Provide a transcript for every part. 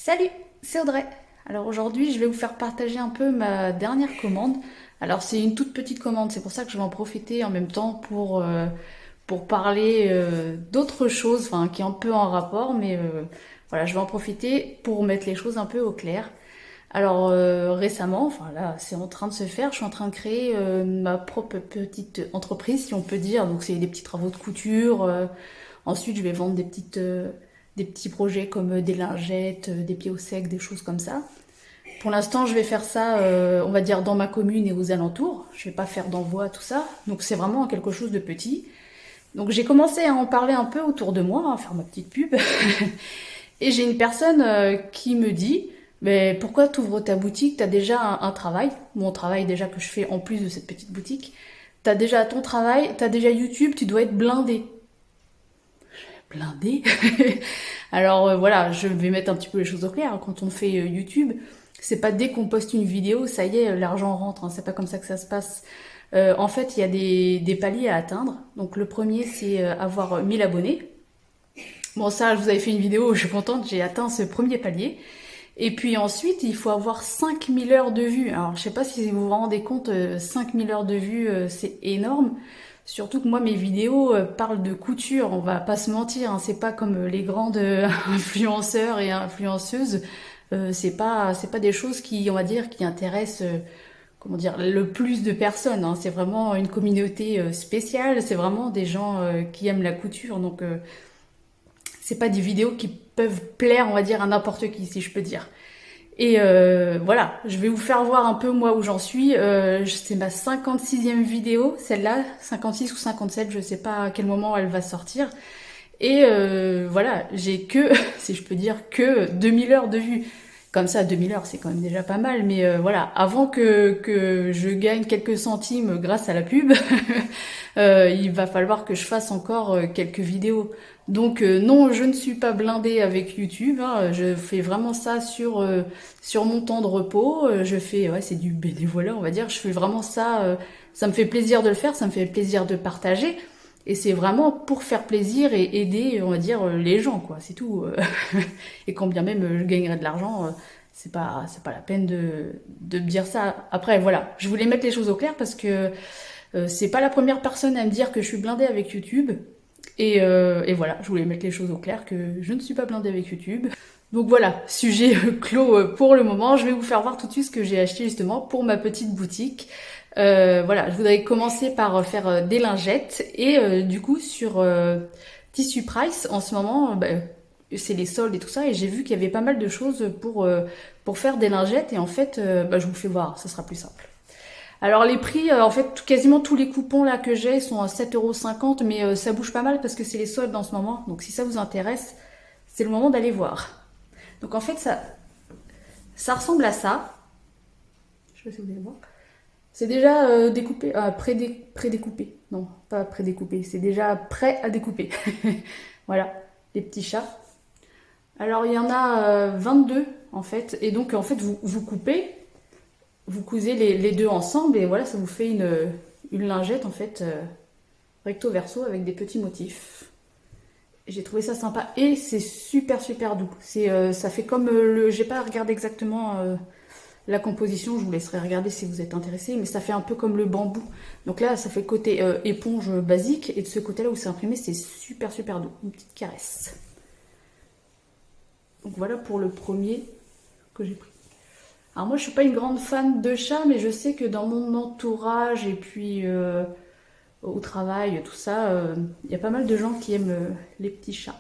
Salut, c'est Audrey. Alors aujourd'hui, je vais vous faire partager un peu ma dernière commande. Alors c'est une toute petite commande, c'est pour ça que je vais en profiter en même temps pour parler d'autres choses, enfin qui est un peu en rapport, mais voilà, je vais en profiter pour mettre les choses un peu au clair. Alors récemment, enfin là, c'est en train de se faire, je suis en train de créer ma propre petite entreprise, si on peut dire. Donc c'est des petits travaux de couture. Ensuite, je vais vendre des petits projets comme des lingettes, des pieds au sec, des choses comme ça. Pour l'instant, je vais faire ça, on va dire, dans ma commune et aux alentours. Je vais pas faire d'envoi, tout ça. Donc c'est vraiment quelque chose de petit. Donc j'ai commencé à en parler un peu autour de moi, à faire ma petite pub. Et j'ai une personne qui me dit, mais pourquoi tu ouvres ta boutique? T'as déjà un travail, mon travail déjà que je fais en plus de cette petite boutique. T'as déjà ton travail, t'as déjà YouTube, tu dois être blindé. Blindé. Alors voilà, je vais mettre un petit peu les choses au clair. Quand on fait YouTube, c'est pas dès qu'on poste une vidéo, ça y est, l'argent rentre. Hein. C'est pas comme ça que ça se passe. En fait, il y a des paliers à atteindre. Donc le premier, c'est avoir 1000 abonnés. Bon, ça, je vous avais fait une vidéo, je suis contente, j'ai atteint ce premier palier. Et puis ensuite, il faut avoir 5000 heures de vues. Alors, je sais pas si vous vous rendez compte, 5000 heures de vues, c'est énorme. Surtout que moi, mes vidéos parlent de couture, on va pas se mentir, hein, c'est pas comme les grandes influenceurs et influenceuses. C'est pas des choses qui, on va dire, qui intéressent, comment dire, le plus de personnes. Hein. C'est vraiment une communauté spéciale, c'est vraiment des gens qui aiment la couture. Donc, c'est pas des vidéos qui peuvent plaire, on va dire, à n'importe qui, si je peux dire. Et voilà, je vais vous faire voir un peu moi où j'en suis. C'est ma 56e vidéo, celle-là, 56 ou 57, je sais pas à quel moment elle va sortir. Et voilà, j'ai que, si je peux dire, que 2000 heures de vues. Comme ça, 2000 heures, c'est quand même déjà pas mal. Mais voilà, avant que je gagne quelques centimes grâce à la pub, il va falloir que je fasse encore quelques vidéos. Donc non, je ne suis pas blindée avec YouTube. Hein, je fais vraiment ça sur mon temps de repos. Je fais, ouais, c'est du bénévolat, on va dire. Je fais vraiment ça. Ça me fait plaisir de le faire. Ça me fait plaisir de partager. Et c'est vraiment pour faire plaisir et aider, on va dire, les gens, quoi. C'est tout. Et quand bien même je gagnerais de l'argent, c'est pas la peine de me dire ça. Après, voilà, je voulais mettre les choses au clair parce que c'est pas la première personne à me dire que je suis blindée avec YouTube. Et voilà, je voulais mettre les choses au clair que je ne suis pas blindée avec YouTube. Donc voilà, sujet clos pour le moment. Je vais vous faire voir tout de suite ce que j'ai acheté justement pour ma petite boutique. Voilà, je voudrais commencer par faire des lingettes et du coup sur Tissu Price en ce moment, c'est les soldes et tout ça et j'ai vu qu'il y avait pas mal de choses pour faire des lingettes et en fait, je vous fais voir, ce sera plus simple. Alors les prix, en fait, quasiment tous les coupons là que j'ai sont à 7,50 €, mais ça bouge pas mal parce que c'est les soldes en ce moment. Donc si ça vous intéresse, c'est le moment d'aller voir. Donc en fait, ça ressemble à ça. Je sais pas si vous allez voir. C'est déjà découpé, pré-découpé. Non, pas pré-découpé, c'est déjà prêt à découper. Voilà, les petits chats. Alors il y en a 22 en fait, et donc en fait vous coupez, vous cousez les deux ensemble et voilà, ça vous fait une lingette en fait recto verso avec des petits motifs. J'ai trouvé ça sympa et c'est super super doux. Ça fait comme j'ai pas regardé exactement la composition, je vous laisserai regarder si vous êtes intéressé, mais ça fait un peu comme le bambou. Donc là, ça fait côté éponge basique, et de ce côté-là où c'est imprimé, c'est super super doux. Une petite caresse. Donc voilà pour le premier que j'ai pris. Alors moi, je suis pas une grande fan de chats, mais je sais que dans mon entourage et puis au travail, tout ça, il y a pas mal de gens qui aiment les petits chats.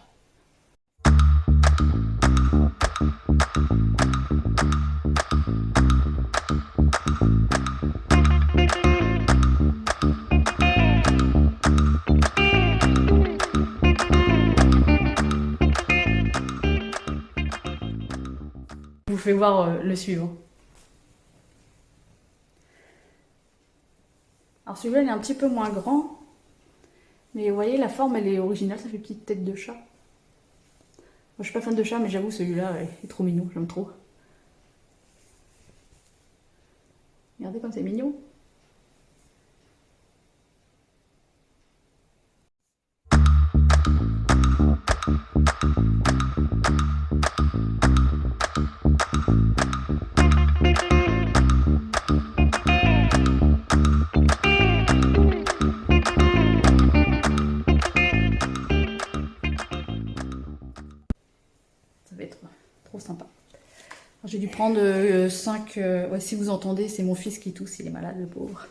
Je vous fais voir le suivant. Alors celui-là, il est un petit peu moins grand, mais vous voyez, la forme, elle est originale, ça fait petite tête de chat. Moi, je suis pas fan de chat, mais j'avoue, celui-là est trop mignon, j'aime trop. Regardez comme c'est mignon. Trop sympa. J'ai dû prendre 5... ouais, si vous entendez, c'est mon fils qui tousse, il est malade, le pauvre.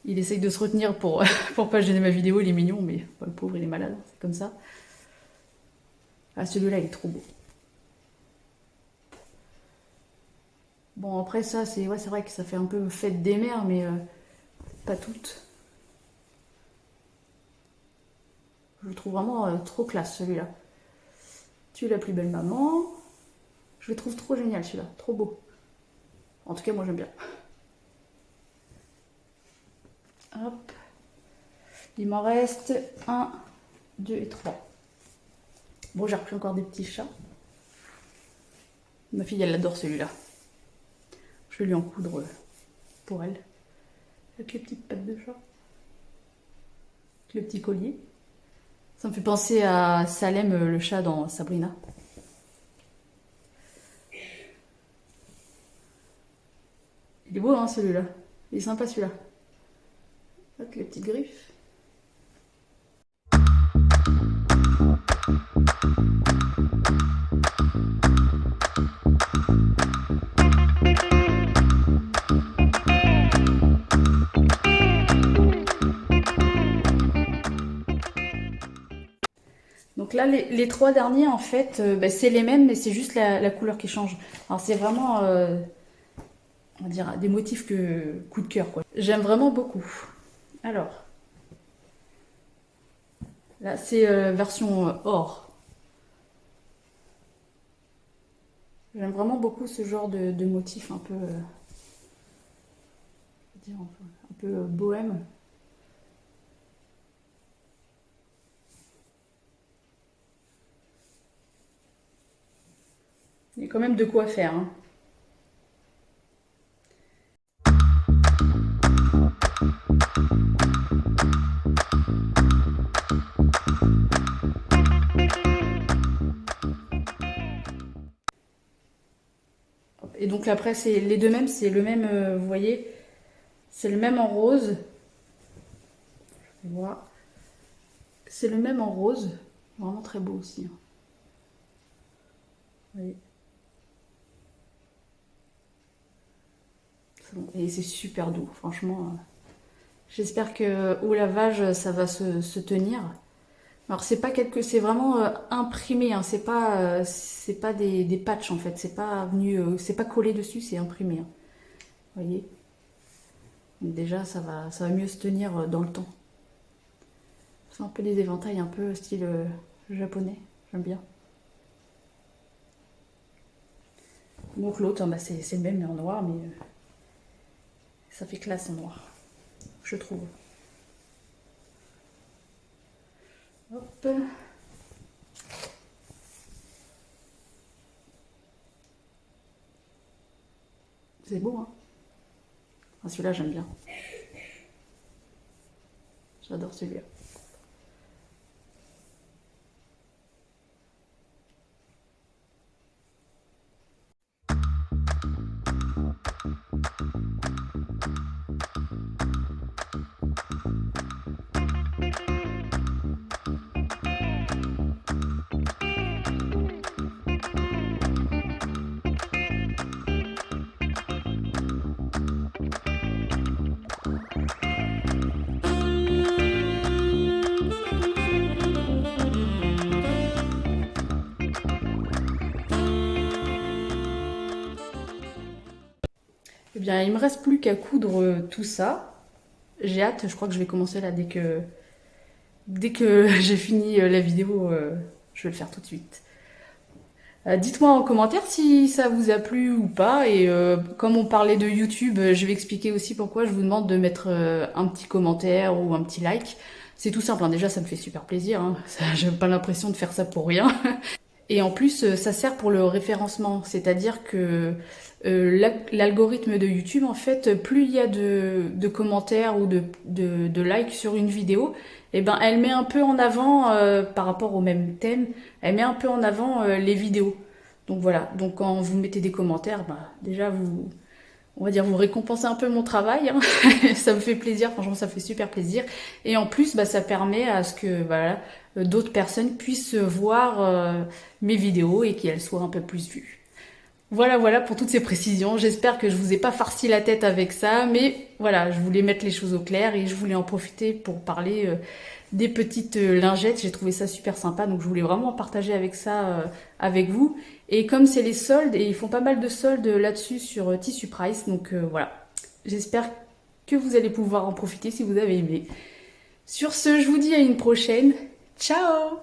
Il essaye de se retenir pour, pour pas gêner ma vidéo, il est mignon, mais le pauvre, il est malade, c'est comme ça. Ah, celui-là, il est trop beau. Bon, après ça, c'est ouais, c'est vrai que ça fait un peu fête des mères, mais pas toutes. Je le trouve vraiment trop classe, celui-là. Tu es la plus belle maman. Je le trouve trop génial, celui-là. Trop beau. En tout cas, moi, j'aime bien. Hop. Il m'en reste 1, 2 et 3. Bon, j'ai repris encore des petits chats. Ma fille, elle adore celui-là. Je vais lui en coudre pour elle. Avec les petites pattes de chat. Avec le petit collier. Ça me fait penser à Salem, le chat dans Sabrina. Il est beau, hein, celui-là. Il est sympa, celui-là. Avec les petites griffes. Donc là, les 3 derniers, en fait, bah, c'est les mêmes, mais c'est juste la couleur qui change. Alors c'est vraiment, on va dire, des motifs que coup de cœur, quoi. J'aime vraiment beaucoup. Alors, là, c'est version or. J'aime vraiment beaucoup ce genre de motif un peu, dire, un peu bohème. Il y a quand même de quoi faire, hein. Et donc après, c'est les deux mêmes, c'est le même, vous voyez, c'est le même en rose. Voilà. C'est le même en rose. Vraiment très beau aussi, hein. Vous voyez. Et c'est super doux, franchement. J'espère que au lavage, ça va se tenir. Alors c'est pas c'est vraiment imprimé, hein. C'est pas des patchs en fait. C'est pas venu, c'est pas collé dessus, c'est imprimé, hein. Vous voyez. Donc déjà, ça va mieux se tenir dans le temps. C'est un peu des éventails un peu style japonais. J'aime bien. Donc l'autre, hein, bah, c'est le même mais en noir, mais ça fait classe en noir, je trouve. Hop. C'est beau, hein. Ah, celui-là, j'aime bien. J'adore celui-là. Eh bien, il me reste plus qu'à coudre tout ça. J'ai hâte, je crois que je vais commencer là dès que j'ai fini la vidéo, je vais le faire tout de suite. Dites-moi en commentaire si ça vous a plu ou pas. Et comme on parlait de YouTube, je vais expliquer aussi pourquoi je vous demande de mettre un petit commentaire ou un petit like. C'est tout simple, hein. Déjà ça me fait super plaisir, hein. J'ai pas l'impression de faire ça pour rien. Et en plus, ça sert pour le référencement, c'est-à-dire que l'algorithme de YouTube, en fait, plus il y a de commentaires ou de likes sur une vidéo, et ben elle met un peu en avant, par rapport au même thème, elle met un peu en avant les vidéos. Donc voilà, donc quand vous mettez des commentaires, bah, déjà on va dire, vous récompenser un peu mon travail, hein. Ça me fait plaisir, franchement, ça me fait super plaisir. Et en plus, bah, ça permet à ce que voilà, d'autres personnes puissent voir mes vidéos et qu'elles soient un peu plus vues. Voilà, voilà pour toutes ces précisions. J'espère que je vous ai pas farci la tête avec ça, mais voilà, je voulais mettre les choses au clair et je voulais en profiter pour parler des petites lingettes. J'ai trouvé ça super sympa, donc je voulais vraiment partager avec ça avec vous. Et comme c'est les soldes, et ils font pas mal de soldes là-dessus sur Tissu Price, donc voilà. J'espère que vous allez pouvoir en profiter si vous avez aimé. Sur ce, je vous dis à une prochaine. Ciao!